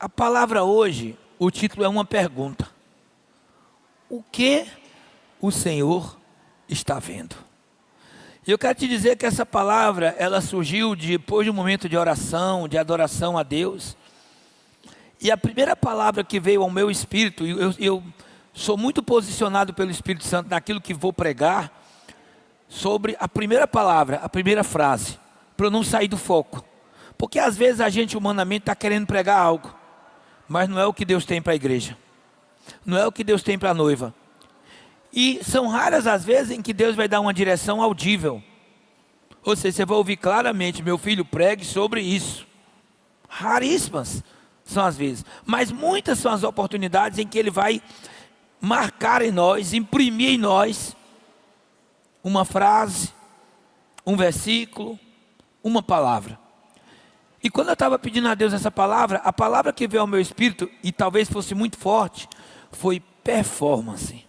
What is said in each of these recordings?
A palavra hoje, o título é uma pergunta. O que o Senhor está vendo? E eu quero te dizer que essa palavra, ela surgiu depois de um momento de oração, de adoração a Deus. E a primeira palavra que veio ao meu espírito, eu sou muito posicionado pelo Espírito Santo naquilo que vou pregar, sobre a primeira palavra, a primeira frase, para eu não sair do foco. Porque às vezes a gente humanamente está querendo pregar algo, mas não é o que Deus tem para a igreja, não é o que Deus tem para a noiva. E são raras as vezes em que Deus vai dar uma direção audível. Ou seja, você vai ouvir claramente: meu filho, pregue sobre isso. Raríssimas são as vezes, mas muitas são as oportunidades em que Ele vai marcar em nós, imprimir em nós uma frase, um versículo, uma palavra. E quando eu estava pedindo a Deus essa palavra, a palavra que veio ao meu espírito, e talvez fosse muito forte, foi performance.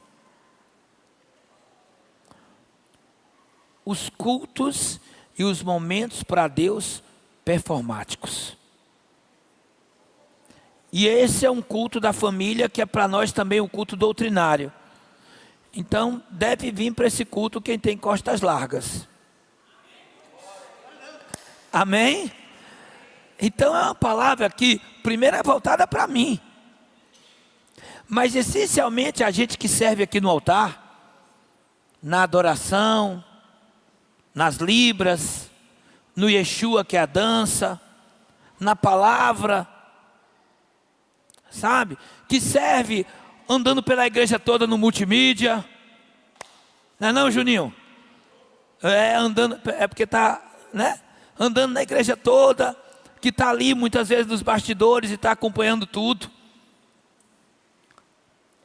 Os cultos e os momentos para Deus performáticos. E esse é um culto da família que é para nós também um culto doutrinário. Então deve vir para esse culto quem tem costas largas. Amém? Então é uma palavra que primeiro é voltada para mim. Mas essencialmente a gente que serve aqui no altar, na adoração, nas libras, no Yeshua que é a dança, na palavra, sabe? Que serve andando pela igreja toda no multimídia. Não é não, Juninho? Andando, é porque está, né? Andando na igreja toda, que está ali muitas vezes nos bastidores e está acompanhando tudo.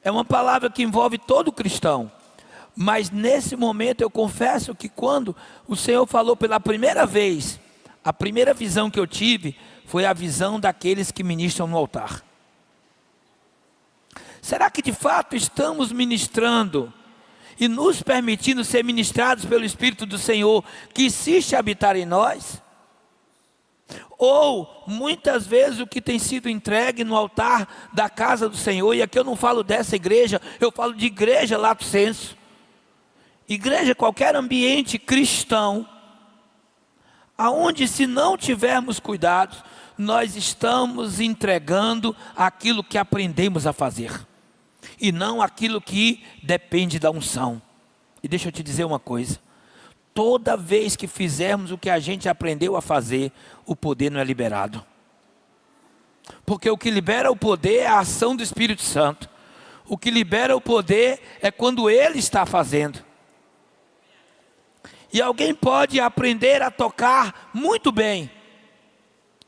É uma palavra que envolve todo cristão. Mas nesse momento eu confesso que quando o Senhor falou pela primeira vez, a primeira visão que eu tive foi a visão daqueles que ministram no altar. Será que de fato estamos ministrando e nos permitindo ser ministrados pelo Espírito do Senhor que insiste em habitar em nós? Ou muitas vezes o que tem sido entregue no altar da casa do Senhor, e aqui eu não falo dessa igreja, eu falo de igreja lato sensu. Igreja, qualquer ambiente cristão, aonde se não tivermos cuidado, nós estamos entregando aquilo que aprendemos a fazer, e não aquilo que depende da unção. E deixa eu te dizer uma coisa: toda vez que fizermos o que a gente aprendeu a fazer, o poder não é liberado. Porque o que libera o poder é a ação do Espírito Santo. O que libera o poder é quando Ele está fazendo. E alguém pode aprender a tocar muito bem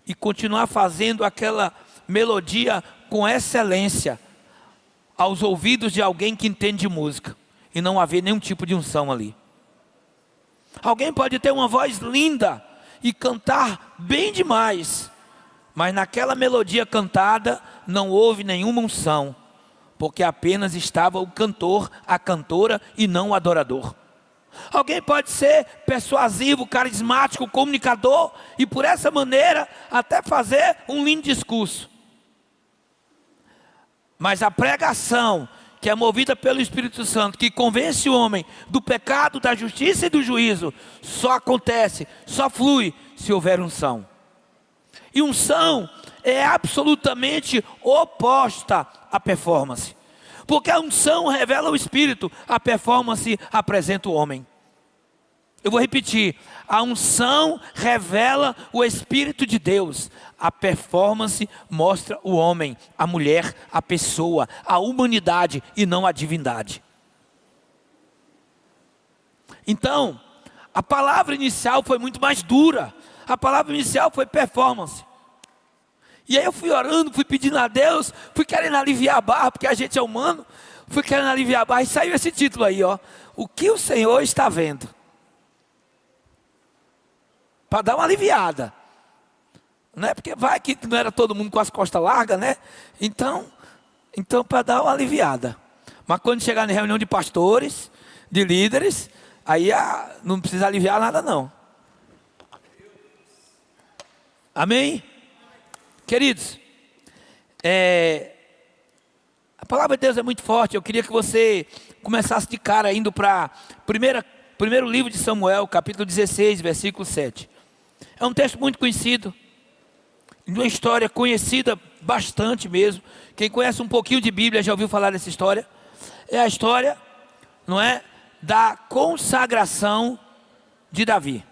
e continuar fazendo aquela melodia com excelência aos ouvidos de alguém que entende de música, e não haver nenhum tipo de unção ali. Alguém pode ter uma voz linda e cantar bem demais, mas naquela melodia cantada não houve nenhuma unção, porque apenas estava o cantor, a cantora, e não o adorador. Alguém pode ser persuasivo, carismático, comunicador, e por essa maneira até fazer um lindo discurso. Mas a pregação que é movida pelo Espírito Santo, que convence o homem do pecado, da justiça e do juízo, só acontece, só flui se houver unção. E unção é absolutamente oposta à performance. Porque a unção revela o Espírito, a performance apresenta o homem. Eu vou repetir: a unção revela o Espírito de Deus, a performance mostra o homem, a mulher, a pessoa, a humanidade e não a divindade. Então, a palavra inicial foi muito mais dura, a palavra inicial foi performance. E aí eu fui orando, fui pedindo a Deus, fui querendo aliviar a barra, porque a gente é humano, fui querendo aliviar a barra, e saiu esse título aí, ó: o que o Senhor está vendo? Para dar uma aliviada, né? Porque vai que não era todo mundo com as costas largas, né? Então para dar uma aliviada. Mas quando chegar na reunião de pastores, de líderes, aí não precisa aliviar nada não. Amém? Queridos, A palavra de Deus é muito forte. Eu queria que você começasse de cara indo para primeiro livro de Samuel, capítulo 16, versículo 7. É um texto muito conhecido, de uma história conhecida bastante mesmo. Quem conhece um pouquinho de Bíblia já ouviu falar dessa história. É a história, não é, da consagração de Davi.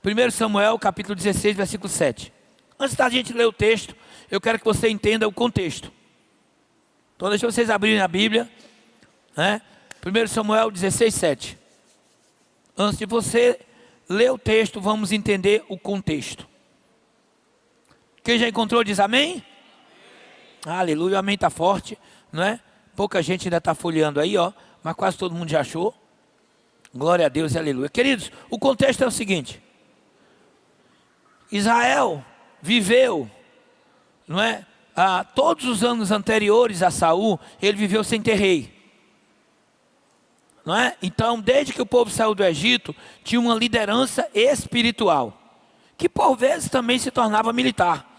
1 Samuel, capítulo 16, versículo 7. Antes da gente ler o texto, eu quero que você entenda o contexto. Então deixa vocês abrirem a Bíblia, né? 1 Samuel 16, 7. Antes de você ler o texto, vamos entender o contexto. Quem já encontrou diz amém? Aleluia, o amém está forte, não é? Pouca gente ainda está folheando aí, ó, mas quase todo mundo já achou. Glória a Deus e aleluia. Queridos, o contexto é o seguinte. Israel viveu, não é? Todos os anos anteriores a Saul, ele viveu sem ter rei. Não é? Então, desde que o povo saiu do Egito, tinha uma liderança espiritual, que por vezes também se tornava militar.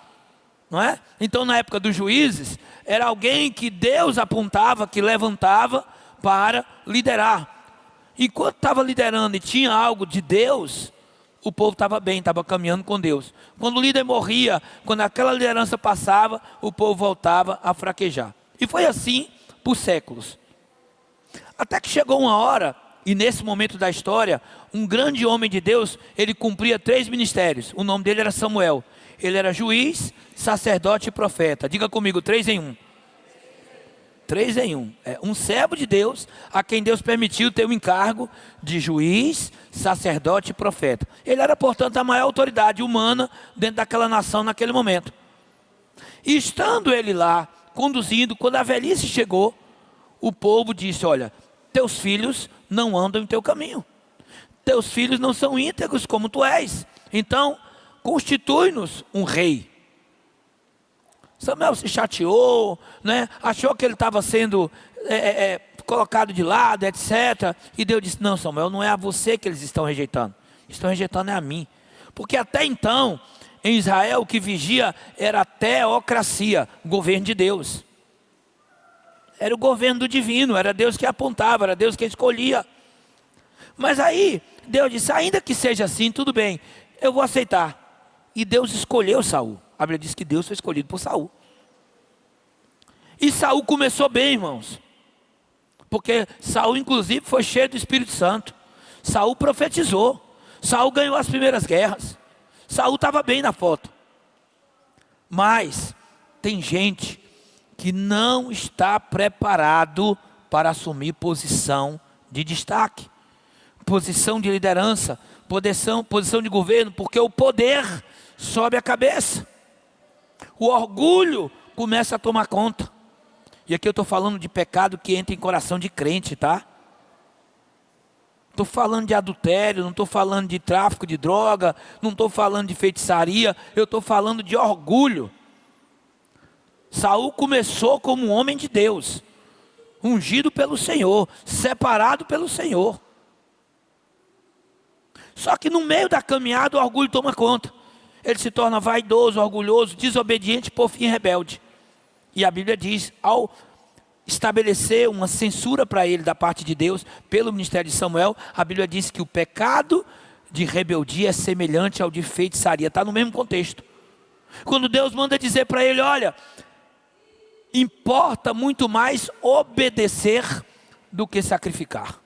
Não é? Então, na época dos juízes, era alguém que Deus apontava, que levantava para liderar. Enquanto estava liderando e tinha algo de Deus, o povo estava bem, estava caminhando com Deus. Quando o líder morria, quando aquela liderança passava, o povo voltava a fraquejar. E foi assim por séculos. Até que chegou uma hora, e nesse momento da história, um grande homem de Deus, ele cumpria 3 ministérios. O nome dele era Samuel. Ele era juiz, sacerdote e profeta. Diga comigo, 3 em 1. 3 em 1. É um servo de Deus, a quem Deus permitiu ter o encargo de juiz, sacerdote e profeta. Ele era, portanto, a maior autoridade humana dentro daquela nação naquele momento. E estando ele lá, conduzindo, quando a velhice chegou, o povo disse: olha, teus filhos não andam em teu caminho. Teus filhos não são íntegros como tu és. Então, constitui-nos um rei. Samuel se chateou, né? Achou que ele estava sendo colocado de lado, etc. E Deus disse: não, Samuel, não é a você que eles estão rejeitando. Estão rejeitando é a mim. Porque até então, em Israel, o que vigia era a teocracia, o governo de Deus. Era o governo do divino, era Deus que apontava, era Deus que escolhia. Mas aí, Deus disse: ainda que seja assim, tudo bem, eu vou aceitar. E Deus escolheu Saul. A Bíblia diz que Deus foi escolhido por Saul. E Saul começou bem, irmãos. Porque Saul, inclusive, foi cheio do Espírito Santo. Saul profetizou. Saul ganhou as primeiras guerras. Saul estava bem na foto. Mas tem gente que não está preparado para assumir posição de destaque, posição de liderança, posição de governo, porque o poder sobe a cabeça. O orgulho começa a tomar conta. E aqui eu estou falando de pecado que entra em coração de crente, tá? Estou falando de adultério, não estou falando de tráfico de droga, não estou falando de feitiçaria, eu estou falando de orgulho. Saul começou como um homem de Deus, ungido pelo Senhor, separado pelo Senhor. Só que no meio da caminhada o orgulho toma conta. Ele se torna vaidoso, orgulhoso, desobediente, por fim rebelde. E a Bíblia diz, ao estabelecer uma censura para ele da parte de Deus, pelo ministério de Samuel, a Bíblia diz que o pecado de rebeldia é semelhante ao de feitiçaria. Está no mesmo contexto. Quando Deus manda dizer para ele: olha, importa muito mais obedecer do que sacrificar.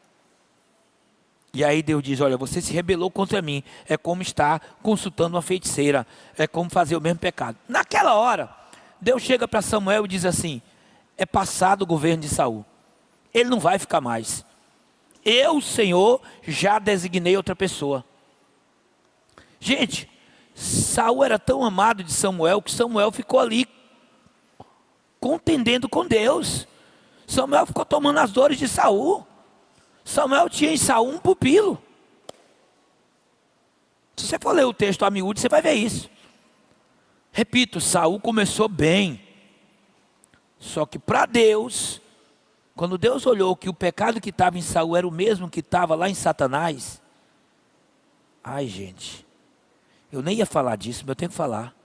E aí Deus diz: olha, você se rebelou contra mim, é como estar consultando uma feiticeira, é como fazer o mesmo pecado. Naquela hora, Deus chega para Samuel e diz assim: é passado o governo de Saul, ele não vai ficar mais. Eu, Senhor, já designei outra pessoa. Gente, Saul era tão amado de Samuel, que Samuel ficou ali contendendo com Deus. Samuel ficou tomando as dores de Saul. Samuel tinha em Saul um pupilo. Se você for ler o texto a miúdo, você vai ver isso. Repito, Saul começou bem. Só que para Deus, quando Deus olhou que o pecado que estava em Saul era o mesmo que estava lá em Satanás. Ai, gente, eu nem ia falar disso, mas eu tenho que falar.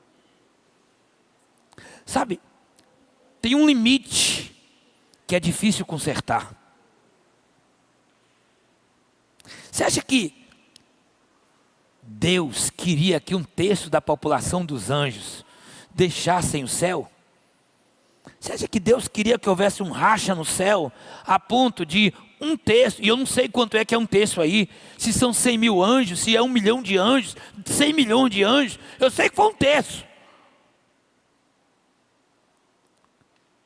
Sabe, tem um limite que é difícil consertar. Você acha que Deus queria que um terço da população dos anjos deixassem o céu? Você acha que Deus queria que houvesse um racha no céu, a ponto de um terço, e eu não sei quanto é que é um terço aí, se são 100 mil anjos, se é 1 milhão de anjos, 100 milhões de anjos, eu sei que foi um terço.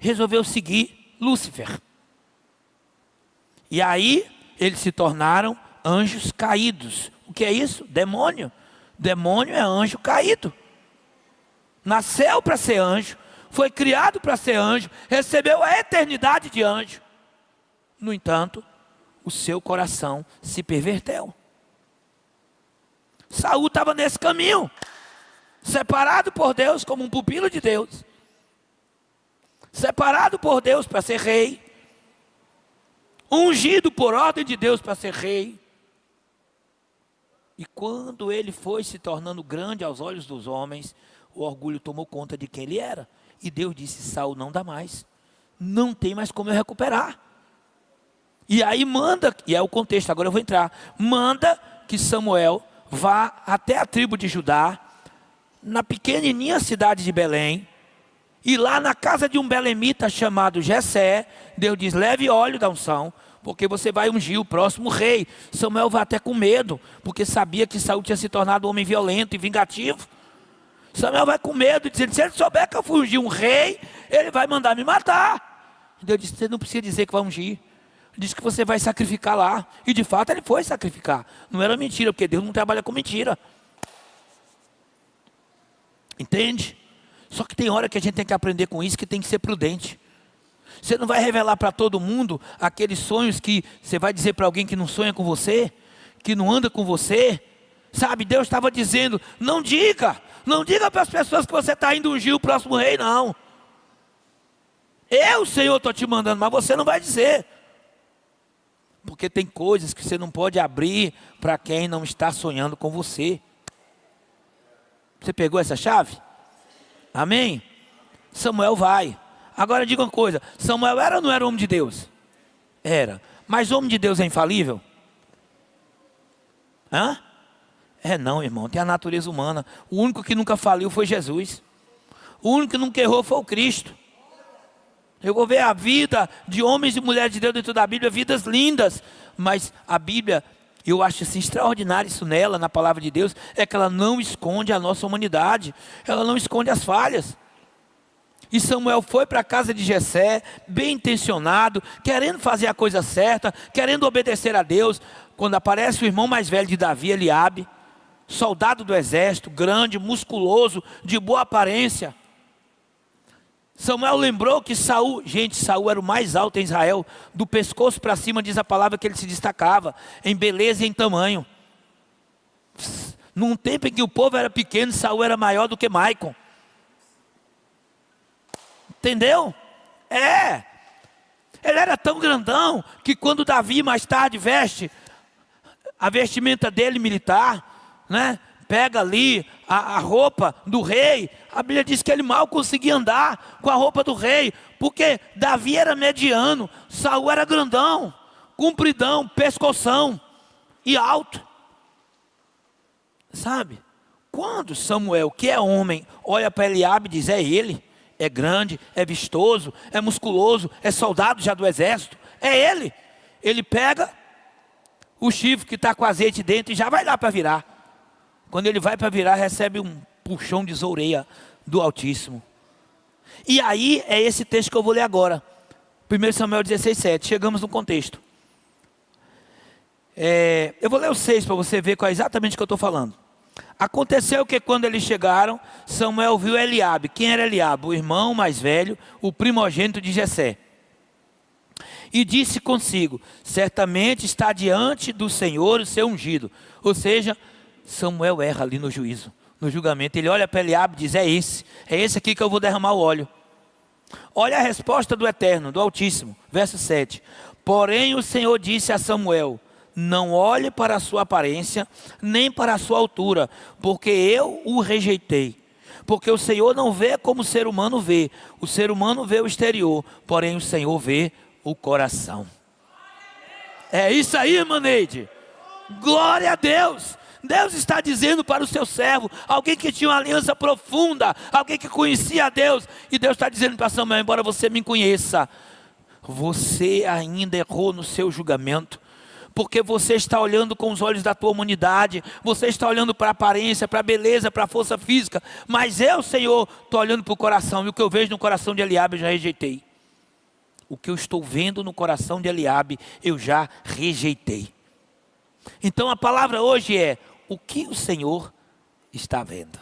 Resolveu seguir Lúcifer. E aí, eles se tornaram anjos caídos. O que é isso? Demônio. Demônio é anjo caído. Nasceu para ser anjo, foi criado para ser anjo, recebeu a eternidade de anjo. No entanto, o seu coração se perverteu. Saul estava nesse caminho, separado por Deus como um pupilo de Deus, separado por Deus para ser rei, ungido por ordem de Deus para ser rei. E quando ele foi se tornando grande aos olhos dos homens, o orgulho tomou conta de quem ele era. E Deus disse: Saul, não dá mais, não tem mais como eu recuperar. E aí manda, e é o contexto, agora eu vou entrar, manda que Samuel vá até a tribo de Judá, na pequenininha cidade de Belém, e lá na casa de um belemita chamado Jessé, Deus diz: leve óleo da unção, porque você vai ungir o próximo rei. Samuel vai até com medo, porque sabia que Saul tinha se tornado um homem violento e vingativo. Samuel vai com medo, dizendo: se ele souber que eu fui ungir um rei, ele vai mandar me matar. Deus disse: você não precisa dizer que vai ungir, diz que você vai sacrificar lá. E de fato ele foi sacrificar, não era mentira, porque Deus não trabalha com mentira. Entende? Só que tem hora que a gente tem que aprender com isso, que tem que ser prudente. Você não vai revelar para todo mundo aqueles sonhos que você vai dizer para alguém que não sonha com você, que não anda com você. Sabe, Deus estava dizendo: não diga para as pessoas que você está indo ungir o próximo rei, não. Eu, Senhor, estou te mandando, mas você não vai dizer. Porque tem coisas que você não pode abrir para quem não está sonhando com você. Você pegou essa chave? Amém? Samuel vai. Agora diga uma coisa: Samuel era ou não era homem de Deus? Era. Mas homem de Deus é infalível? Hã? É não, irmão, tem a natureza humana. O único que nunca faliu foi Jesus. O único que nunca errou foi o Cristo. Eu vou ver a vida de homens e mulheres de Deus dentro da Bíblia, vidas lindas. Mas a Bíblia, eu acho assim extraordinário isso nela, na palavra de Deus, é que ela não esconde a nossa humanidade. Ela não esconde as falhas. E Samuel foi para a casa de Jessé, bem intencionado, querendo fazer a coisa certa, querendo obedecer a Deus. Quando aparece o irmão mais velho de Davi, Eliabe, soldado do exército, grande, musculoso, de boa aparência. Samuel lembrou que Saul era o mais alto em Israel, do pescoço para cima diz a palavra que ele se destacava, em beleza e em tamanho. Num tempo em que o povo era pequeno, Saul era maior do que Maicon. Entendeu? Ele era tão grandão, que quando Davi mais tarde veste a vestimenta dele militar, né? Pega ali a roupa do rei, a Bíblia diz que ele mal conseguia andar com a roupa do rei, porque Davi era mediano, Saul era grandão, compridão, pescoção e alto. Sabe? Quando Samuel, que é homem, olha para Eliabe e diz: é ele, é grande, é vistoso, é musculoso, é soldado já do exército, é ele. Ele pega o chifre que está com azeite dentro e já vai lá para virar. Quando ele vai para virar, recebe um puxão de zoureia do Altíssimo. E aí é esse texto que eu vou ler agora. 1 Samuel 16:7. Chegamos no contexto. Eu vou ler o 6 para você ver qual é exatamente o que eu estou falando. Aconteceu que quando eles chegaram, Samuel viu Eliabe. Quem era Eliabe? O irmão mais velho, o primogênito de Jessé. E disse consigo: certamente está diante do Senhor o seu ungido. Ou seja, Samuel erra ali no juízo, no julgamento. Ele olha para Eliabe e diz: é esse aqui que eu vou derramar o óleo. Olha a resposta do Eterno, do Altíssimo, verso 7. Porém o Senhor disse a Samuel: não olhe para a sua aparência, nem para a sua altura, porque eu o rejeitei. porque o Senhor não vê como o ser humano vê. O ser humano vê o exterior, porém o Senhor vê o coração. É isso aí, irmã Neide. Glória a Deus. Deus está dizendo para o seu servo, alguém que tinha uma aliança profunda, alguém que conhecia a Deus, e Deus está dizendo para Samuel, embora você me conheça, você ainda errou no seu julgamento, porque você está olhando com os olhos da tua humanidade, você está olhando para a aparência, para a beleza, para a força física, mas eu, Senhor, estou olhando para o coração, e o que eu vejo no coração de Eliabe eu já rejeitei. O que eu estou vendo no coração de Eliabe eu já rejeitei. Então a palavra hoje é, o que o Senhor está vendo?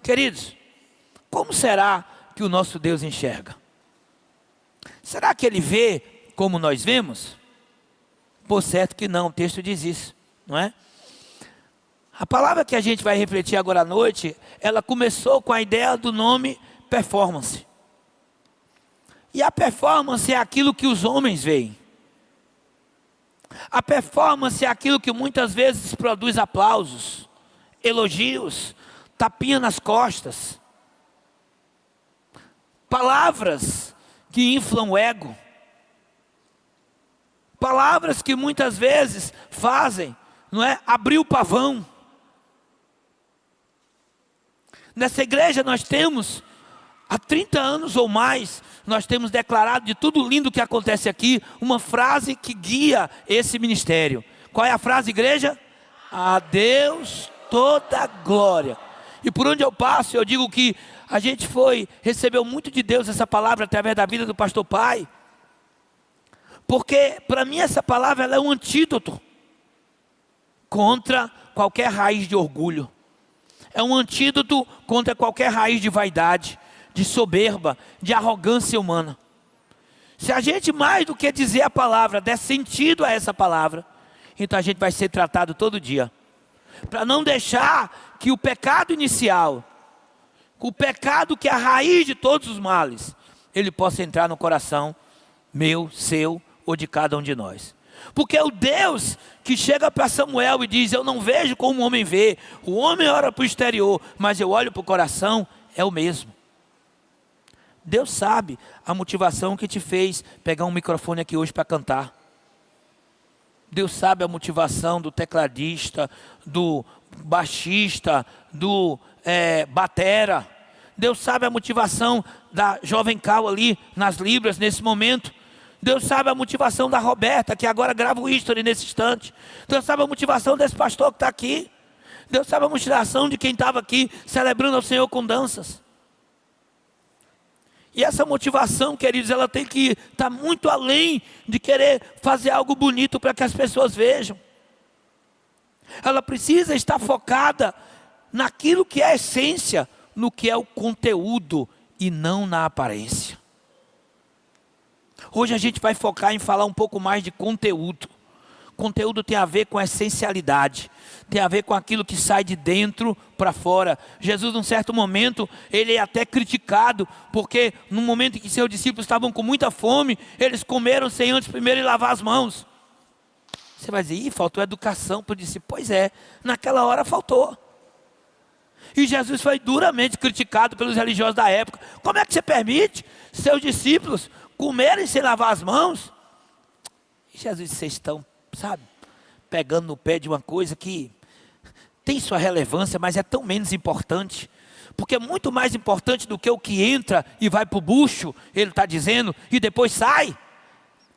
Queridos, como será que o nosso Deus enxerga? Será que Ele vê como nós vemos? Por certo que não, o texto diz isso, não é? A palavra que a gente vai refletir agora à noite, ela começou com a ideia do nome performance. E a performance é aquilo que os homens veem. A performance é aquilo que muitas vezes produz aplausos, elogios, tapinha nas costas, palavras que inflam o ego, palavras que muitas vezes fazem, não é, abrir o pavão. Nessa igreja nós temos, há 30 anos ou mais, nós temos declarado de tudo lindo que acontece aqui, uma frase que guia esse ministério. Qual é a frase, igreja? A Deus toda glória. E por onde eu passo, eu digo que a gente recebeu muito de Deus essa palavra através da vida do pastor Pai. Porque para mim essa palavra ela é um antídoto contra qualquer raiz de orgulho. É um antídoto contra qualquer raiz de vaidade, de soberba, de arrogância humana. Se a gente mais do que dizer a palavra, der sentido a essa palavra, então a gente vai ser tratado todo dia. Para não deixar que o pecado inicial, o pecado que é a raiz de todos os males, ele possa entrar no coração meu, seu ou de cada um de nós. Porque é o Deus que chega para Samuel e diz, eu não vejo como o homem vê, o homem olha para o exterior, mas eu olho para o coração, é o mesmo. Deus sabe a motivação que te fez pegar um microfone aqui hoje para cantar. Deus sabe a motivação do tecladista, do baixista, do batera. Deus sabe a motivação da jovem Cal ali nas libras nesse momento. Deus sabe a motivação da Roberta, que agora grava o history nesse instante. Deus sabe a motivação desse pastor que está aqui. Deus sabe a motivação de quem estava aqui celebrando ao Senhor com danças. E essa motivação, queridos, ela tem que estar muito além de querer fazer algo bonito para que as pessoas vejam. Ela precisa estar focada naquilo que é a essência, no que é o conteúdo e não na aparência. Hoje a gente vai focar em falar um pouco mais de conteúdo. Conteúdo tem a ver com a essencialidade, tem a ver com aquilo que sai de dentro para fora. Jesus, num certo momento, ele é até criticado, porque no momento em que seus discípulos estavam com muita fome, eles comeram sem antes primeiro lavar as mãos. Você vai dizer, faltou educação para o discípulo. Pois é, naquela hora faltou. E Jesus foi duramente criticado pelos religiosos da época. Como é que você permite seus discípulos comerem sem lavar as mãos? E Jesus disse, vocês estão, sabe, pegando no pé de uma coisa que tem sua relevância, mas é tão menos importante. Porque é muito mais importante do que o que entra e vai para o bucho, ele está dizendo, e depois sai.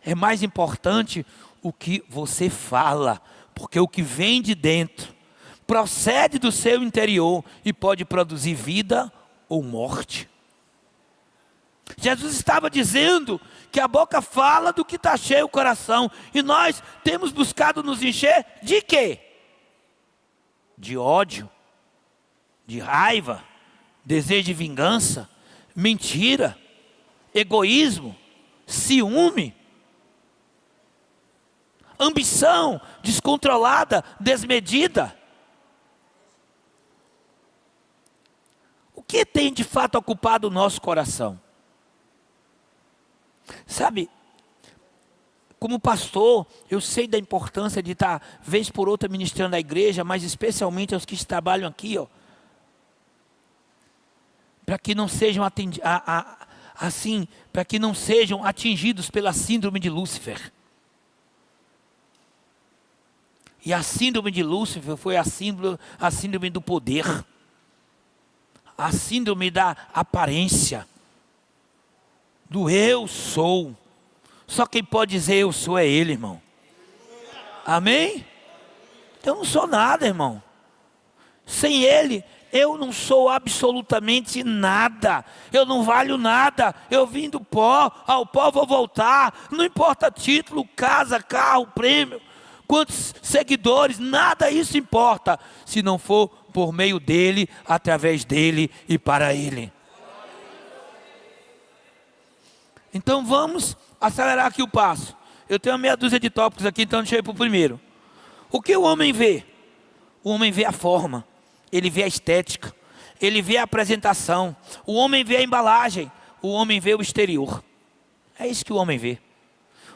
É mais importante o que você fala, porque o que vem de dentro procede do seu interior e pode produzir vida ou morte. Jesus estava dizendo que a boca fala do que está cheio o coração, e nós temos buscado nos encher de quê? De ódio, de raiva, desejo de vingança, mentira, egoísmo, ciúme, ambição descontrolada, desmedida. O que tem de fato ocupado o nosso coração? Sabe, Como pastor, eu sei da importância de estar, vez por outra, ministrando a igreja, mas especialmente aos que trabalham aqui, ó, para que não sejam para que não sejam atingidos pela síndrome de Lúcifer. E a síndrome de Lúcifer foi a síndrome do poder, a síndrome da aparência, do eu sou. Só quem pode dizer eu sou é Ele, irmão. Amém? Eu não sou nada, irmão. Sem Ele, eu não sou absolutamente nada. Eu não valho nada. Eu vim do pó, ao pó vou voltar. Não importa título, casa, carro, prêmio, quantos seguidores, nada isso importa, se não for por meio dEle, através dEle e para Ele. Então vamos acelerar aqui o passo. Eu tenho uma meia dúzia de tópicos aqui, então deixa eu ir para o primeiro. O que o homem vê? O homem vê a forma, ele vê a estética, ele vê a apresentação, o homem vê a embalagem, o homem vê o exterior. É isso que o homem vê.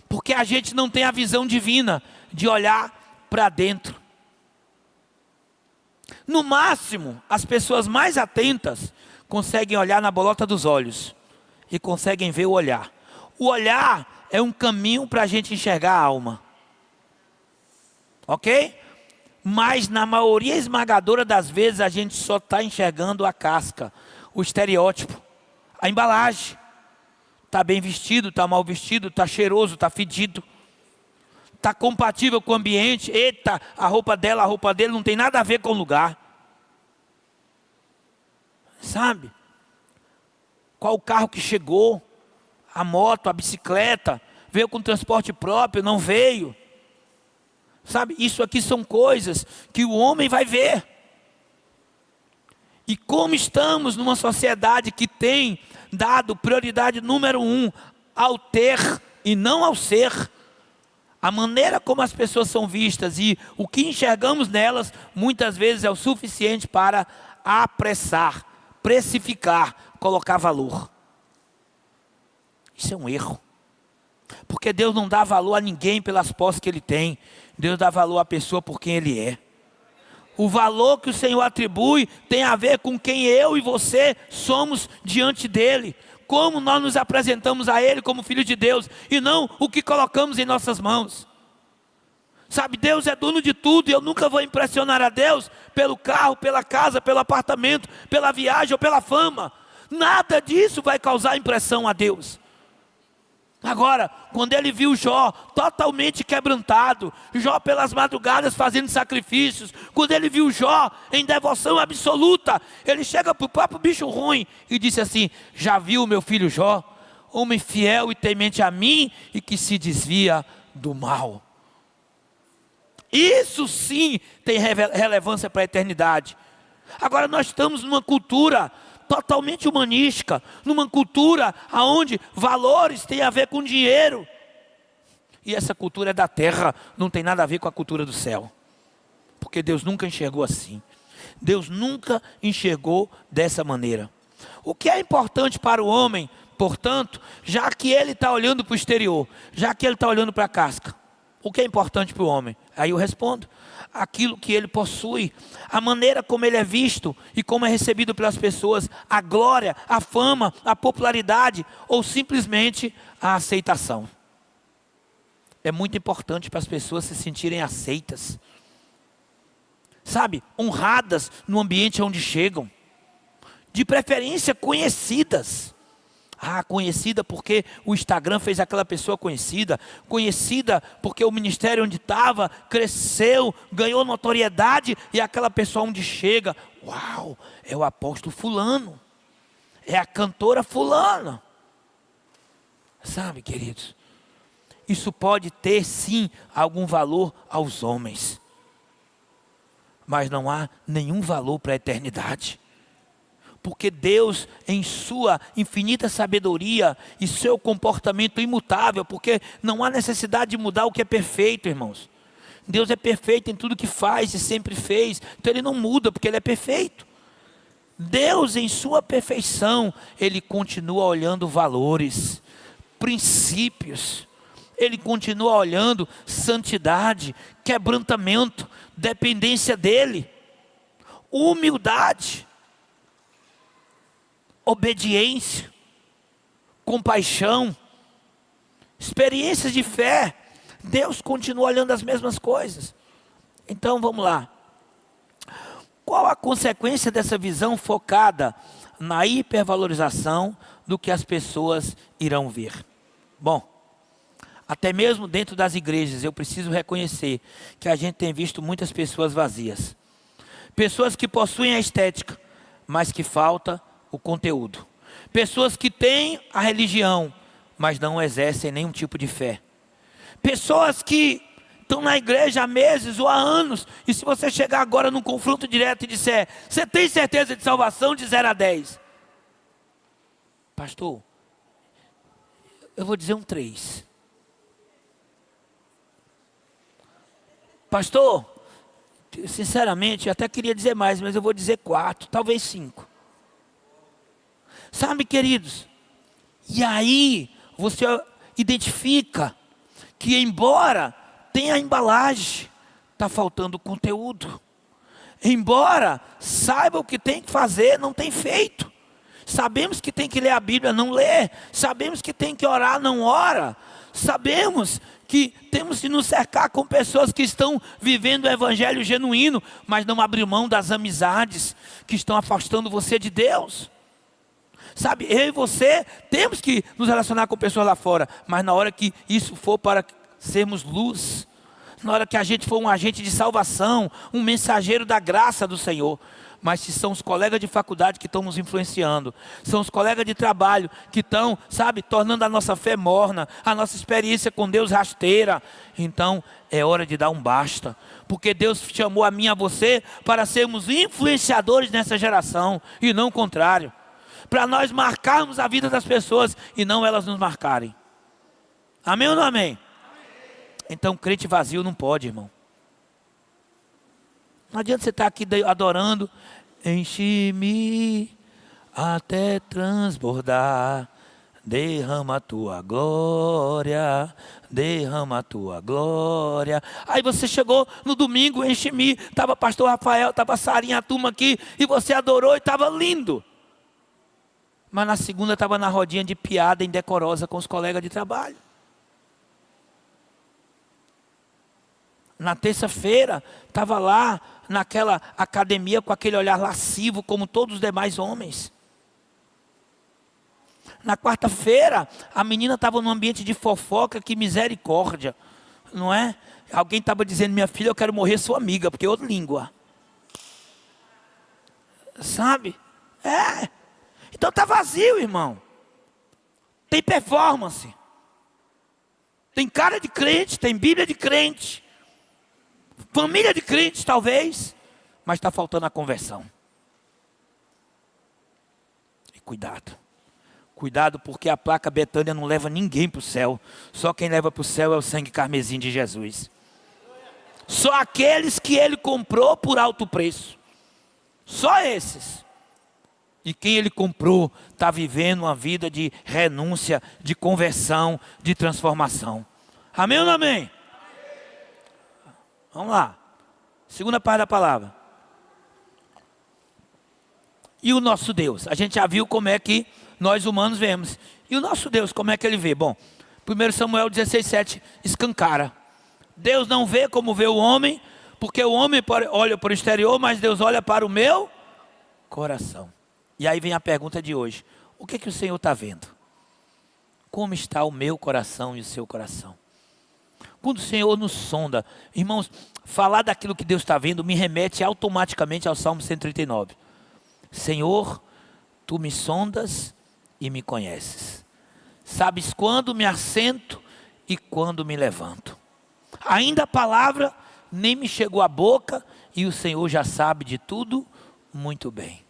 Porque a gente não tem a visão divina de olhar para dentro. No máximo, as pessoas mais atentas conseguem olhar na bolota dos olhos e conseguem ver o olhar. O olhar é um caminho para a gente enxergar a alma. Ok? Mas na maioria esmagadora das vezes a gente só está enxergando a casca, o estereótipo, a embalagem. Está bem vestido, está mal vestido, está cheiroso, está fedido. Está compatível com o ambiente. Eita, a roupa dela, a roupa dele não tem nada a ver com o lugar. Sabe? Qual o carro que chegou? A moto, a bicicleta, veio com transporte próprio, não veio. Sabe, isso aqui são coisas que o homem vai ver. E como estamos numa sociedade que tem dado prioridade número 1 ao ter e não ao ser, a maneira como as pessoas são vistas e o que enxergamos nelas, muitas vezes é o suficiente para apressar, precificar, colocar valor. Isso é um erro. Porque Deus não dá valor a ninguém pelas posses que Ele tem. Deus dá valor à pessoa por quem Ele é. O valor que o Senhor atribui tem a ver com quem eu e você somos diante dEle. Como nós nos apresentamos a Ele como filhos de Deus. E não o que colocamos em nossas mãos. Sabe, Deus é dono de tudo. E eu nunca vou impressionar a Deus pelo carro, pela casa, pelo apartamento, pela viagem ou pela fama. Nada disso vai causar impressão a Deus. Agora, quando ele viu Jó totalmente quebrantado, Jó pelas madrugadas fazendo sacrifícios, quando ele viu Jó em devoção absoluta, ele chega para o próprio bicho ruim e disse assim: já viu meu filho Jó, homem fiel e temente a mim e que se desvia do mal. Isso sim tem relevância para a eternidade. Agora nós estamos numa cultura totalmente humanística, numa cultura onde valores têm a ver com dinheiro. E essa cultura é da terra, não tem nada a ver com a cultura do céu. Porque Deus nunca enxergou assim. Deus nunca enxergou dessa maneira. O que é importante para o homem, portanto, já que ele está olhando para o exterior, já que ele está olhando para a casca, o que é importante para o homem? Aí eu respondo: aquilo que ele possui, a maneira como ele é visto e como é recebido pelas pessoas, a glória, a fama, a popularidade ou simplesmente a aceitação. É muito importante para as pessoas se sentirem aceitas, sabe, honradas no ambiente onde chegam, de preferência conhecidas. Conhecida porque o Instagram fez aquela pessoa conhecida. Conhecida porque o ministério onde estava cresceu, ganhou notoriedade. E aquela pessoa onde chega, uau, é o apóstolo fulano, é a cantora fulana. Sabe, queridos, isso pode ter sim algum valor aos homens, mas não há nenhum valor para a eternidade. Porque Deus, em sua infinita sabedoria e seu comportamento imutável, porque não há necessidade de mudar o que é perfeito, irmãos. Deus é perfeito em tudo que faz e sempre fez, então Ele não muda porque Ele é perfeito. Deus, em sua perfeição, Ele continua olhando valores, princípios, Ele continua olhando santidade, quebrantamento, dependência dEle, humildade, obediência, compaixão, experiências de fé. Deus continua olhando as mesmas coisas. Então vamos lá. Qual a consequência dessa visão focada na hipervalorização do que as pessoas irão ver? Bom, até mesmo dentro das igrejas eu preciso reconhecer que a gente tem visto muitas pessoas vazias. Pessoas que possuem a estética, mas que falta o conteúdo. Pessoas que têm a religião, mas não exercem nenhum tipo de fé. Pessoas que estão na igreja há meses ou há anos, e se você chegar agora num confronto direto e disser, você tem certeza de salvação de 0 a 10? Pastor, eu vou dizer um 3. Pastor, sinceramente, eu até queria dizer mais, mas eu vou dizer 4, talvez 5. Sabe, queridos, e aí você identifica que embora tenha a embalagem, está faltando conteúdo. Embora saiba o que tem que fazer, não tem feito. Sabemos que tem que ler a Bíblia, não lê. Sabemos que tem que orar, não ora. Sabemos que temos que nos cercar com pessoas que estão vivendo o evangelho genuíno, mas não abrir mão das amizades que estão afastando você de Deus. Sabe, eu e você temos que nos relacionar com pessoas lá fora, mas na hora que isso for para sermos luz, na hora que a gente for um agente de salvação, um mensageiro da graça do Senhor. Mas se são os colegas de faculdade que estão nos influenciando, são os colegas de trabalho que estão, sabe, tornando a nossa fé morna, a nossa experiência com Deus rasteira, então é hora de dar um basta, porque Deus chamou a mim e a você para sermos influenciadores nessa geração, e não o contrário, para nós marcarmos a vida das pessoas e não elas nos marcarem. Amém ou não amém? Então crente vazio não pode, irmão. Não adianta você estar aqui adorando, enche-me até transbordar, derrama a tua glória, derrama a tua glória. Aí você chegou no domingo, enche-me, estava pastor Rafael, estava Sarinha, a turma aqui, e você adorou e estava lindo. Mas na segunda estava na rodinha de piada indecorosa com os colegas de trabalho. Na terça-feira, estava lá naquela academia com aquele olhar lascivo como todos os demais homens. Na quarta-feira, a menina estava num ambiente de fofoca, que misericórdia, não é? Alguém estava dizendo, minha filha, eu quero morrer sua amiga, porque é outra língua. Sabe? Então está vazio, irmão. Tem performance. Tem cara de crente, tem Bíblia de crente. Família de crentes talvez, mas está faltando a conversão. E cuidado porque a placa Betânia não leva ninguém para o céu. Só quem leva para o céu é o sangue carmesim de Jesus. Só aqueles que Ele comprou por alto preço. Só esses. E quem Ele comprou está vivendo uma vida de renúncia, de conversão, de transformação. Amém ou não amém? Vamos lá, segunda parte da palavra. E o nosso Deus? A gente já viu como é que nós humanos vemos. E o nosso Deus, como é que Ele vê? Bom, 1 Samuel 16:7 escancara. Deus não vê como vê o homem, porque o homem olha para o exterior, mas Deus olha para o meu coração. E aí vem a pergunta de hoje. O que o Senhor está vendo? Como está o meu coração e o seu coração? Quando o Senhor nos sonda, irmãos, falar daquilo que Deus está vendo me remete automaticamente ao Salmo 139. Senhor, Tu me sondas e me conheces. Sabes quando me assento e quando me levanto. Ainda a palavra nem me chegou à boca e o Senhor já sabe de tudo muito bem.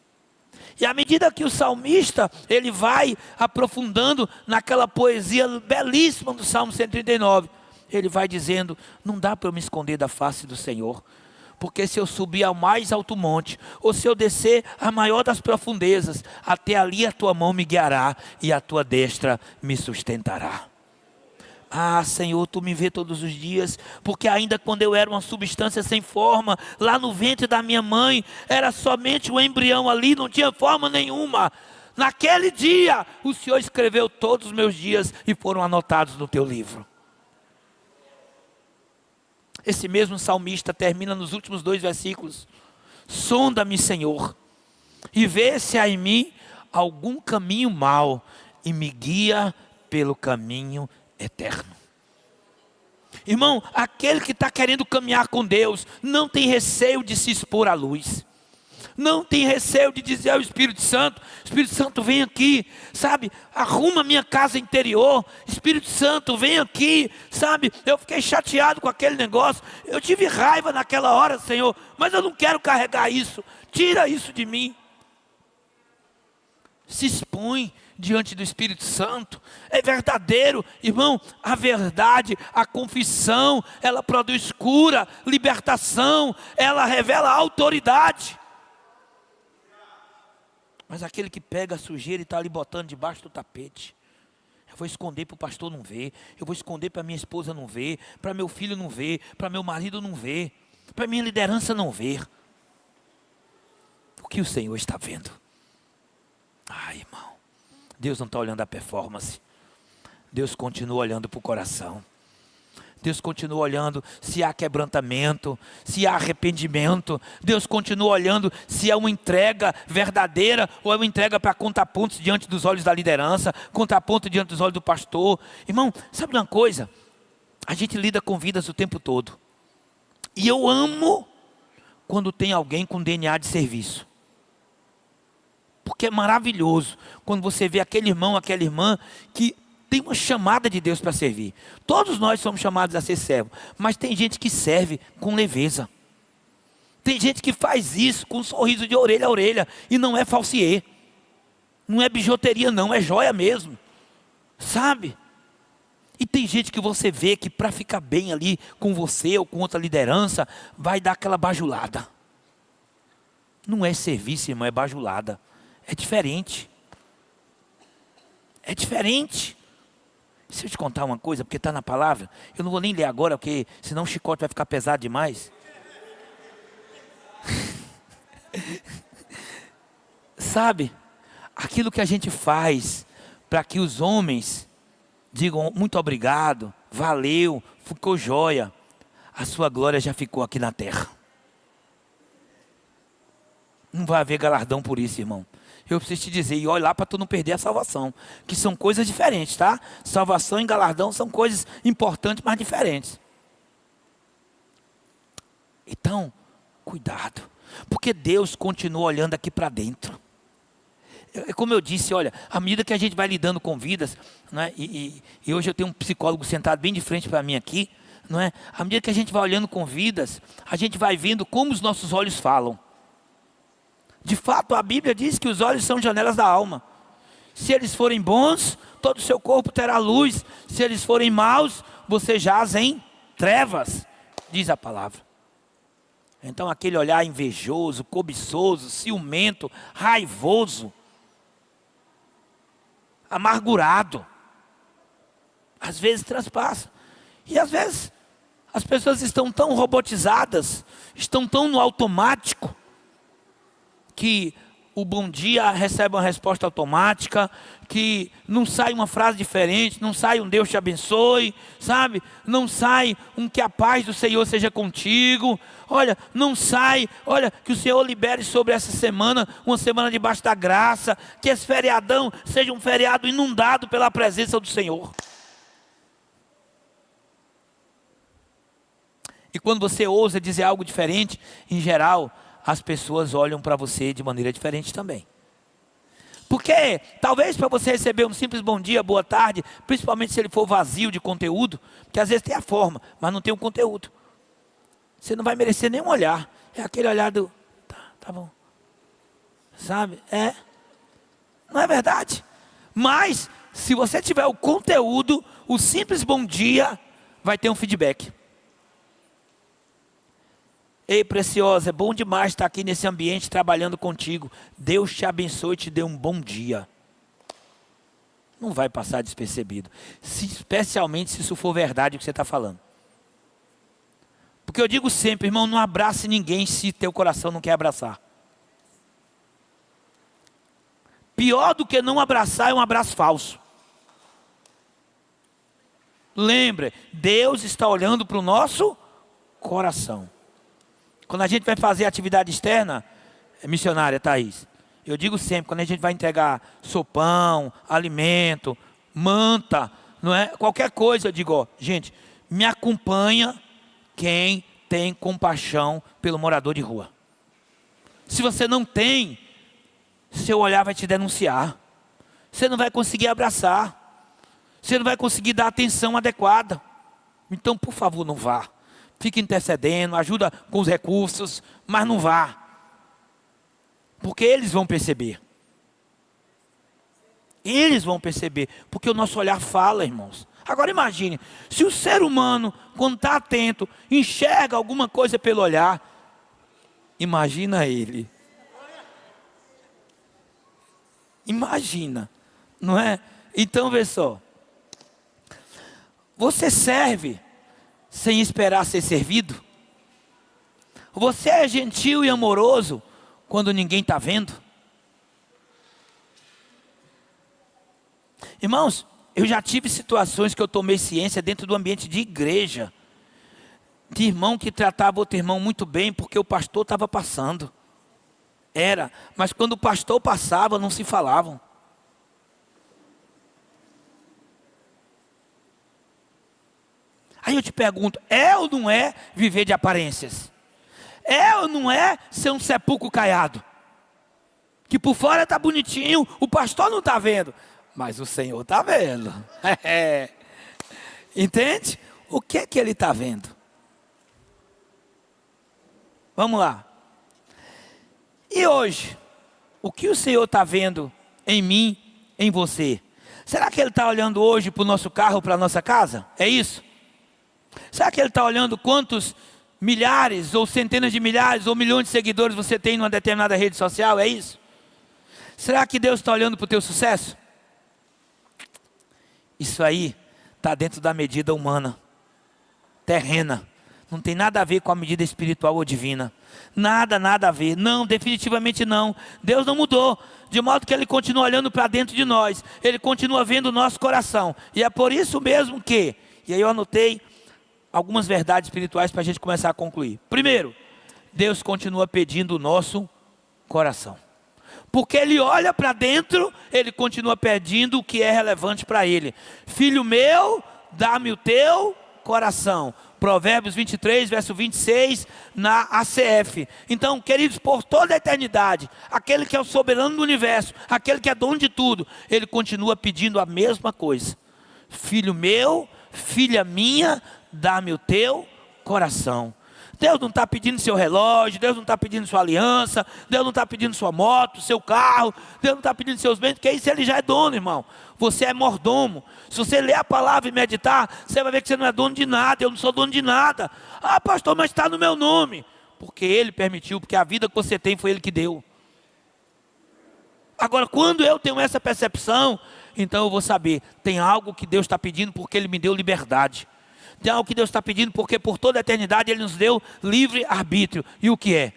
E à medida que o salmista, ele vai aprofundando naquela poesia belíssima do Salmo 139, ele vai dizendo, não dá para eu me esconder da face do Senhor, porque se eu subir ao mais alto monte, ou se eu descer à maior das profundezas, até ali a tua mão me guiará e a tua destra me sustentará. Ah, Senhor, Tu me vê todos os dias, porque ainda quando eu era uma substância sem forma, lá no ventre da minha mãe, era somente um embrião ali, não tinha forma nenhuma. Naquele dia, o Senhor escreveu todos os meus dias e foram anotados no Teu livro. Esse mesmo salmista termina nos últimos 2 versículos. Sonda-me, Senhor, e vê se há em mim algum caminho mau, e me guia pelo caminho eterno. Irmão, aquele que está querendo caminhar com Deus, não tem receio de se expor à luz. Não tem receio de dizer ao Espírito Santo: Espírito Santo, vem aqui, sabe, arruma minha casa interior. Espírito Santo, vem aqui, sabe, eu fiquei chateado com aquele negócio, eu tive raiva naquela hora, Senhor, mas eu não quero carregar isso, tira isso de mim. Se expõe diante do Espírito Santo, é verdadeiro, irmão. A verdade, a confissão, ela produz cura, libertação, ela revela autoridade. Mas aquele que pega a sujeira e está ali botando debaixo do tapete, eu vou esconder para o pastor não ver, eu vou esconder para minha esposa não ver, para meu filho não ver, para meu marido não ver, para minha liderança não ver. O que o Senhor está vendo? Ai, irmão, Deus não está olhando a performance, Deus continua olhando para o coração. Deus continua olhando se há quebrantamento, se há arrependimento. Deus continua olhando se é uma entrega verdadeira ou é uma entrega para contar pontos diante dos olhos da liderança, contar pontos diante dos olhos do pastor. Irmão, sabe uma coisa? A gente lida com vidas o tempo todo. E eu amo quando tem alguém com DNA de serviço. Porque é maravilhoso quando você vê aquele irmão, aquela irmã que tem uma chamada de Deus para servir. Todos nós somos chamados a ser servo, mas tem gente que serve com leveza. Tem gente que faz isso com um sorriso de orelha a orelha, e não é falsiê, não é bijuteria não, é joia mesmo, sabe? E tem gente que você vê que para ficar bem ali com você ou com outra liderança, vai dar aquela bajulada. Não é serviço, irmão, é bajulada. É diferente. É diferente. Se eu te contar uma coisa, porque está na palavra, eu não vou nem ler agora, porque senão o chicote vai ficar pesado demais. Sabe, aquilo que a gente faz para que os homens digam muito obrigado, valeu, ficou joia, a sua glória já ficou aqui na terra. Não vai haver galardão por isso, irmão. Eu preciso te dizer, e olha lá para tu não perder a salvação, que são coisas diferentes, tá? Salvação e galardão são coisas importantes, mas diferentes. Então, cuidado, porque Deus continua olhando aqui para dentro. Como eu disse, olha, à medida que a gente vai lidando com vidas, não é? E hoje eu tenho um psicólogo sentado bem de frente para mim aqui, não é? À medida que a gente vai olhando com vidas, a gente vai vendo como os nossos olhos falam. De fato, a Bíblia diz que os olhos são janelas da alma. Se eles forem bons, todo o seu corpo terá luz. Se eles forem maus, você jaz em trevas, diz a palavra. Então aquele olhar invejoso, cobiçoso, ciumento, raivoso, amargurado, às vezes transpassa. E às vezes as pessoas estão tão robotizadas, estão tão no automático, que o bom dia recebe uma resposta automática, que não sai uma frase diferente, não sai um Deus te abençoe, sabe? Não sai um que a paz do Senhor seja contigo. Olha, não sai, olha, que o Senhor libere sobre essa semana, uma semana debaixo da graça, que esse feriadão seja um feriado inundado pela presença do Senhor. E quando você ousa dizer algo diferente, em geral, as pessoas olham para você de maneira diferente também. Porque talvez para você receber um simples bom dia, boa tarde, principalmente se ele for vazio de conteúdo, porque às vezes tem a forma, mas não tem o conteúdo. Você não vai merecer nenhum olhar. É aquele olhar do, tá bom. Sabe? Não é verdade? Mas, se você tiver o conteúdo, o simples bom dia vai ter um feedback. Ei, preciosa, é bom demais estar aqui nesse ambiente trabalhando contigo. Deus te abençoe e te dê um bom dia. Não vai passar despercebido. Especialmente se isso for verdade o que você está falando. Porque eu digo sempre, irmão, não abrace ninguém se teu coração não quer abraçar. Pior do que não abraçar é um abraço falso. Lembre, Deus está olhando para o nosso coração. Quando a gente vai fazer atividade externa, missionária Thaís, eu digo sempre, quando a gente vai entregar sopão, alimento, manta, não é? Qualquer coisa, eu digo, ó, gente, me acompanha quem tem compaixão pelo morador de rua. Se você não tem, seu olhar vai te denunciar. Você não vai conseguir abraçar. Você não vai conseguir dar atenção adequada. Então, por favor, não vá. Fique intercedendo, ajuda com os recursos, mas não vá. Porque eles vão perceber. Eles vão perceber. Porque o nosso olhar fala, irmãos. Agora imagine, se o ser humano, quando está atento, enxerga alguma coisa pelo olhar, imagina ele. Imagina, não é? Então vê só. Você serve sem esperar ser servido? Você é gentil e amoroso quando ninguém está vendo? Irmãos, eu já tive situações que eu tomei ciência dentro do ambiente de igreja. De irmão que tratava outro irmão muito bem porque o pastor estava passando. Mas quando o pastor passava, não se falavam. Aí eu te pergunto, é ou não é viver de aparências? É ou não é ser um sepulcro caiado? Que por fora está bonitinho, o pastor não está vendo, mas o Senhor está vendo. Entende? O que é que ele está vendo? Vamos lá. E hoje, o que o Senhor está vendo em mim, em você? Será que Ele está olhando hoje para o nosso carro, para a nossa casa? É isso? Será que Ele está olhando quantos milhares, ou centenas de milhares, ou milhões de seguidores você tem numa determinada rede social? É isso? Será que Deus está olhando para o teu sucesso? Isso aí está dentro da medida humana, terrena. Não tem nada a ver com a medida espiritual ou divina. Nada a ver. Não, definitivamente não. Deus não mudou. De modo que Ele continua olhando para dentro de nós. Ele continua vendo o nosso coração. E é por isso mesmo que, e aí eu anotei algumas verdades espirituais para a gente começar a concluir. Primeiro, Deus continua pedindo o nosso coração. Porque Ele olha para dentro, Ele continua pedindo o que é relevante para Ele. Filho meu, dá-me o teu coração. Provérbios 23, verso 26, na ACF. Então, queridos, por toda a eternidade, aquele que é o soberano do universo, aquele que é dono de tudo, Ele continua pedindo a mesma coisa. Filho meu, filha minha, dá-me o teu coração. Deus não está pedindo seu relógio, Deus não está pedindo sua aliança, Deus não está pedindo sua moto, seu carro, Deus não está pedindo seus bens, porque isso Ele já é dono, irmão. Você é mordomo. Se você ler a palavra e meditar, você vai ver que você não é dono de nada. Eu não sou dono de nada. Ah, pastor, mas está no meu nome. Porque Ele permitiu, porque a vida que você tem foi Ele que deu. Agora, quando eu tenho essa percepção, então eu vou saber, tem algo que Deus está pedindo porque Ele me deu liberdade. Tem algo que Deus está pedindo porque por toda a eternidade Ele nos deu livre arbítrio. E o que é?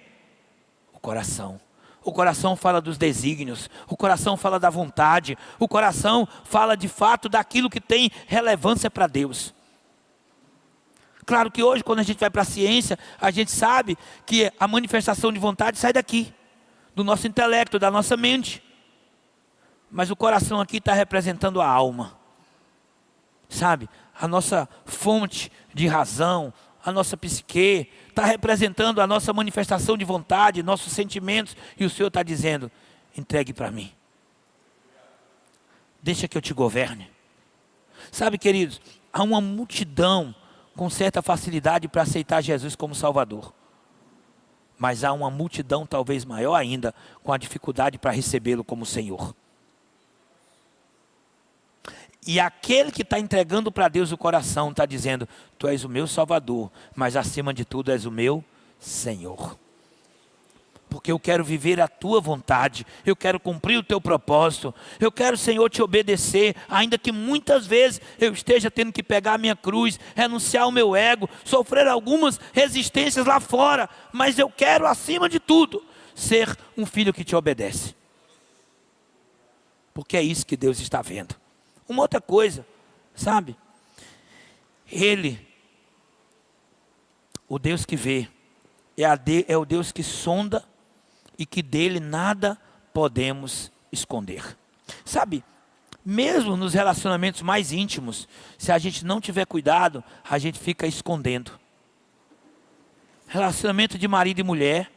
O coração. O coração fala dos desígnios, o coração fala da vontade, o coração fala de fato daquilo que tem relevância para Deus. Claro que hoje, quando a gente vai para a ciência, a gente sabe que a manifestação de vontade sai daqui, do nosso intelecto, da nossa mente. Mas o coração aqui está representando a alma, sabe? A nossa fonte de razão, a nossa psique, está representando a nossa manifestação de vontade, nossos sentimentos, e o Senhor está dizendo, entregue para mim. Deixa que eu te governe. Sabe, queridos, há uma multidão com certa facilidade para aceitar Jesus como Salvador. Mas há uma multidão talvez maior ainda, com a dificuldade para recebê-lo como Senhor. E aquele que está entregando para Deus o coração, está dizendo, tu és o meu Salvador, mas acima de tudo és o meu Senhor. porque eu quero viver a tua vontade, eu quero cumprir o teu propósito, eu quero, Senhor, te obedecer, ainda que muitas vezes eu esteja tendo que pegar a minha cruz, renunciar ao meu ego, sofrer algumas resistências lá fora, mas eu quero, acima de tudo, ser um filho que te obedece, porque é isso que Deus está vendo. Uma outra coisa, sabe, Ele, o Deus que vê, é o Deus que sonda e que dele nada podemos esconder. Sabe, mesmo nos relacionamentos mais íntimos, se a gente não tiver cuidado, a gente fica escondendo. Relacionamento de marido e mulher,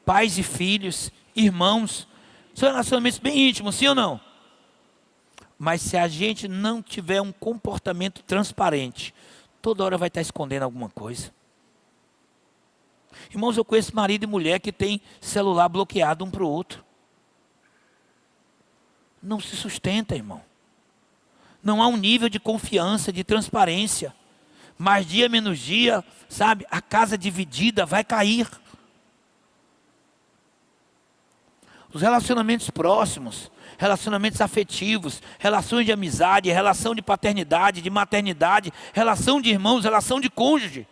pais e filhos, irmãos, são relacionamentos bem íntimos, sim ou não? Mas se a gente não tiver um comportamento transparente, toda hora vai estar escondendo alguma coisa. Irmãos, eu conheço marido e mulher que tem celular bloqueado um para o outro. Não se sustenta, irmão. Não há um nível de confiança, de transparência. Mais dia menos dia, sabe, a casa dividida vai cair. Os relacionamentos próximos, relacionamentos afetivos, relações de amizade, relação de paternidade, de maternidade, relação de irmãos, relação de cônjuge.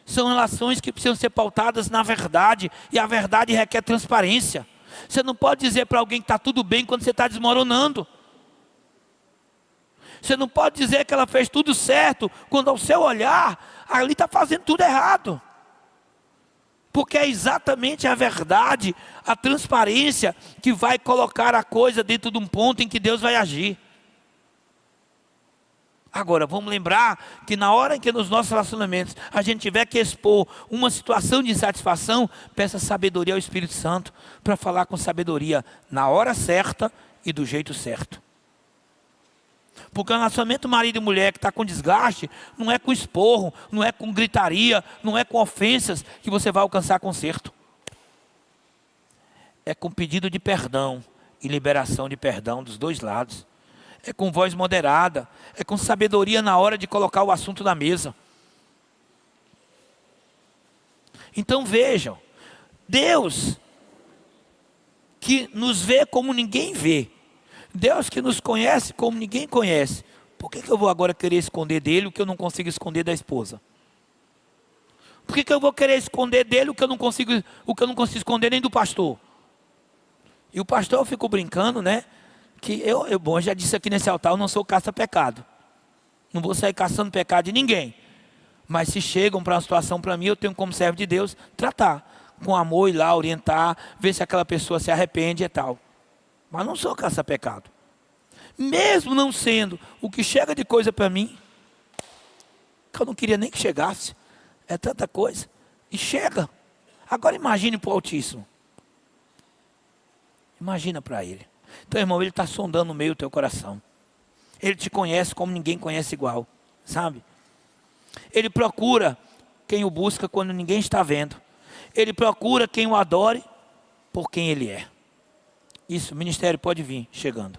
São relações que precisam ser pautadas na verdade, e a verdade requer transparência. Você não pode dizer para alguém que está tudo bem quando você está desmoronando. Você não pode dizer que ela fez tudo certo, quando ao seu olhar, ali está fazendo tudo errado. Porque é exatamente a verdade, a transparência, que vai colocar a coisa dentro de um ponto em que Deus vai agir. Agora, vamos lembrar que na hora em que nos nossos relacionamentos a gente tiver que expor uma situação de insatisfação, peça sabedoria ao Espírito Santo para falar com sabedoria na hora certa e do jeito certo. Porque o relacionamento marido e mulher que está com desgaste, não é com esporro, não é com gritaria, não é com ofensas que você vai alcançar conserto. É com pedido de perdão e liberação de perdão dos dois lados. É com voz moderada, é com sabedoria na hora de colocar o assunto na mesa. Então vejam, Deus que nos vê como ninguém vê, Deus que nos conhece como ninguém conhece, por que eu vou agora querer esconder dele o que eu não consigo esconder da esposa? Por que eu vou querer esconder dele o que eu não consigo esconder nem do pastor? E o pastor, eu fico brincando, né? Que eu já disse aqui nesse altar, eu não sou caça-pecado. Não vou sair caçando pecado de ninguém. Mas se chegam para uma situação para mim, eu tenho como servo de Deus, tratar com amor, ir lá, orientar, ver se aquela pessoa se arrepende e tal. Mas não sou caça-pecado. Mesmo não sendo, o que chega de coisa para mim, que eu não queria nem que chegasse, é tanta coisa, e chega. Agora imagine para o Altíssimo. Imagina para Ele. Então, irmão, Ele está sondando o meio do teu coração. Ele te conhece como ninguém conhece igual, sabe? Ele procura quem o busca quando ninguém está vendo. Ele procura quem o adore por quem Ele é. Isso, o ministério pode vir, chegando.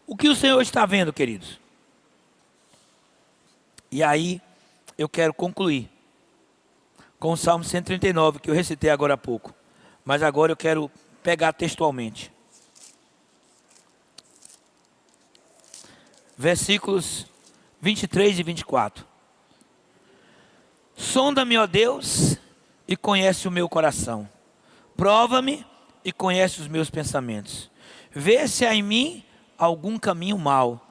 O que o Senhor está vendo, queridos? E aí, eu quero concluir com o Salmo 139, que eu recitei agora há pouco. Mas agora eu quero pegar textualmente. Versículos 23 e 24. Sonda-me, ó Deus, e conhece o meu coração. Prova-me e conhece os meus pensamentos. Vê se há em mim algum caminho mau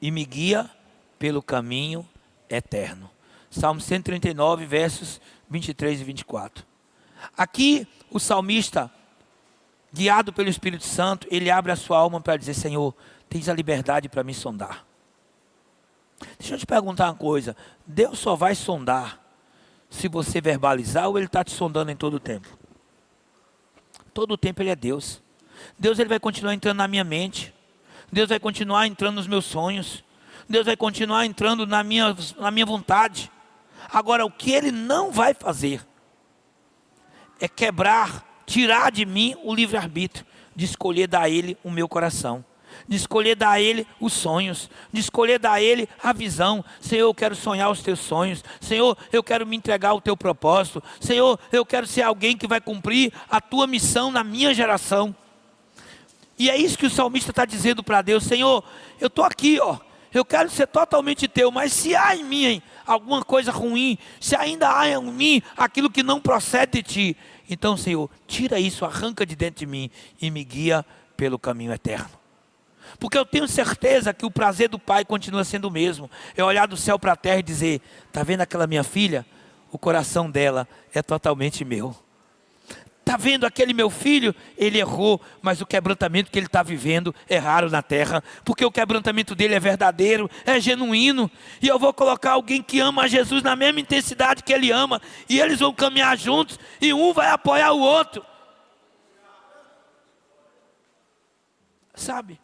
e me guia pelo caminho eterno. Salmo 139, versos 23 e 24. Aqui o salmista, guiado pelo Espírito Santo, ele abre a sua alma para dizer: Senhor, tens a liberdade para me sondar. Deixa eu te perguntar uma coisa. Deus só vai sondar se você verbalizar, ou Ele está te sondando em todo o tempo? Todo o tempo Ele é Deus. Deus, Ele vai continuar entrando na minha mente. Deus vai continuar entrando nos meus sonhos. Deus vai continuar entrando na minha vontade. Agora, o que Ele não vai fazer é quebrar, tirar de mim o livre-arbítrio de escolher dar a Ele o meu coração. de escolher dar a Ele os sonhos, de escolher dar a Ele a visão. Senhor, eu quero sonhar os teus sonhos. Senhor, eu quero me entregar ao teu propósito. Senhor, eu quero ser alguém que vai cumprir a tua missão na minha geração. E é isso que o salmista está dizendo para Deus: Senhor, eu estou aqui, ó, eu quero ser totalmente teu, mas se há em mim alguma coisa ruim, se ainda há em mim aquilo que não procede de ti, então, Senhor, tira isso, arranca de dentro de mim e me guia pelo caminho eterno. Porque eu tenho certeza que o prazer do Pai continua sendo o mesmo. É olhar do céu para a terra e dizer: está vendo aquela minha filha? O coração dela é totalmente meu. Está vendo aquele meu filho? Ele errou, mas o quebrantamento que ele está vivendo é raro na terra, porque o quebrantamento dele é verdadeiro, é genuíno. E eu vou colocar alguém que ama a Jesus na mesma intensidade que ele ama, e eles vão caminhar juntos, e um vai apoiar o outro. Sabe?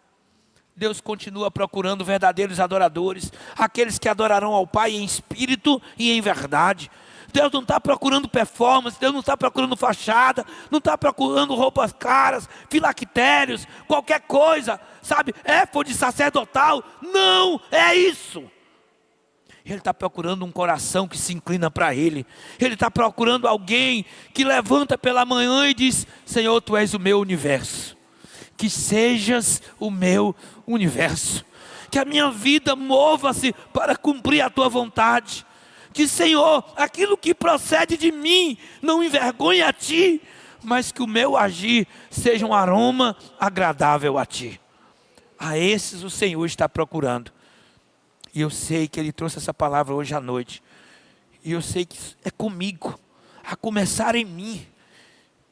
Deus continua procurando verdadeiros adoradores, aqueles que adorarão ao Pai em espírito e em verdade. Deus não está procurando performance, Deus não está procurando fachada, não está procurando roupas caras, filactérios, qualquer coisa, sabe, éfode sacerdotal. Não é isso. Ele está procurando um coração que se inclina para Ele. Ele está procurando alguém que levanta pela manhã e diz: Senhor, Tu és o meu universo. Que sejas o meu universo. Que a minha vida mova-se para cumprir a Tua vontade. Que, Senhor, aquilo que procede de mim não envergonhe a Ti, mas que o meu agir seja um aroma agradável a Ti. A esses o Senhor está procurando. E eu sei que Ele trouxe essa palavra hoje à noite. E eu sei que é comigo, a começar em mim.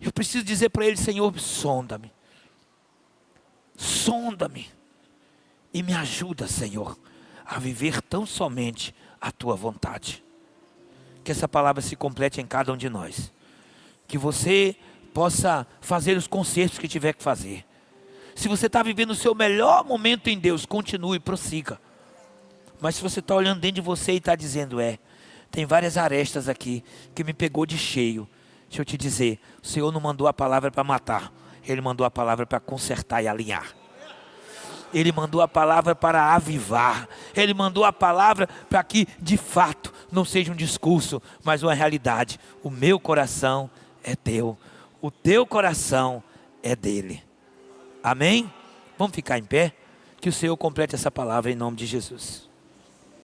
Eu preciso dizer para Ele: Senhor, sonda-me. Sonda-me. E me ajuda, Senhor, a viver tão somente a Tua vontade. Que essa palavra se complete em cada um de nós. Que você possa fazer os concertos que tiver que fazer. Se você está vivendo o seu melhor momento em Deus, continue, prossiga. Mas se você está olhando dentro de você e está dizendo: tem várias arestas aqui que me pegou de cheio. Deixa eu te dizer, o Senhor não mandou a palavra para matar. Ele mandou a palavra para consertar e alinhar. Ele mandou a palavra para avivar. Ele mandou a palavra para que, de fato, não seja um discurso, mas uma realidade. O meu coração é teu. O teu coração é dele. Amém? Vamos ficar em pé? Que o Senhor complete essa palavra em nome de Jesus.